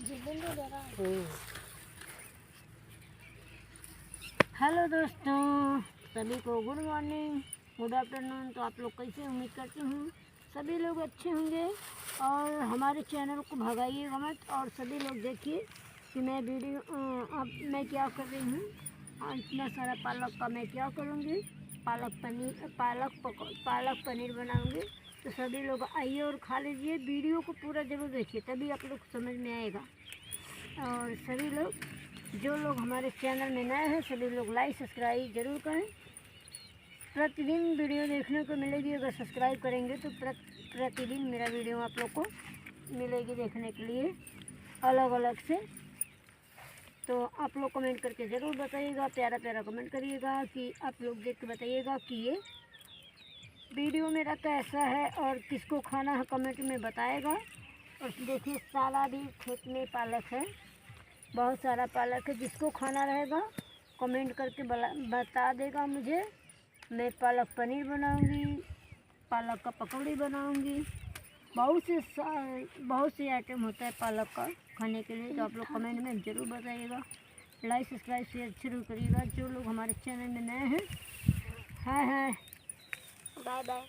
Hello दोस्तों, सभी को गुड मॉर्निंग, गुड आफ्टरनून। तो आप लोग कैसे, उम्मीद करती हूँ सभी लोग अच्छे होंगे। और हमारे चैनल को भगाइएगा मत। और सभी लोग देखिए कि मैं वीडियो अब मैं क्या कर रही हूँ। इतना सारा पालक का मैं क्या करूँगी, पालक पनीर बनाऊँगी। तो सभी लोग आइए और खा लीजिए। वीडियो को पूरा ज़रूर देखिए, तभी आप लोग को समझ में आएगा। और सभी लोग, जो लोग हमारे चैनल में नए हैं, सभी लोग लाइक सब्सक्राइब ज़रूर करें। प्रतिदिन वीडियो देखने को मिलेगी। अगर सब्सक्राइब करेंगे तो प्रतिदिन मेरा वीडियो आप लोग को मिलेगी देखने के लिए, अलग अलग से। तो आप लोग कमेंट करके ज़रूर बताइएगा, प्यारा प्यारा कमेंट करिएगा कि आप लोग देख के बताइएगा कि ये वीडियो मेरा कैसा है और किसको खाना है, कमेंट में बताएगा। और देखिए सारा भी खेत में पालक है, बहुत सारा पालक है। जिसको खाना रहेगा कमेंट करके बता देगा मुझे। मैं पालक पनीर बनाऊंगी, पालक का पकौड़ी बनाऊंगी। बहुत से आइटम होता है पालक का खाने के लिए। तो आप लोग कमेंट में ज़रूर बताइएगा। लाइक सब्सक्राइब शेयर जरूर करिएगा। जो लोग हमारे चैनल में नए हैं, हाय बाय बाय।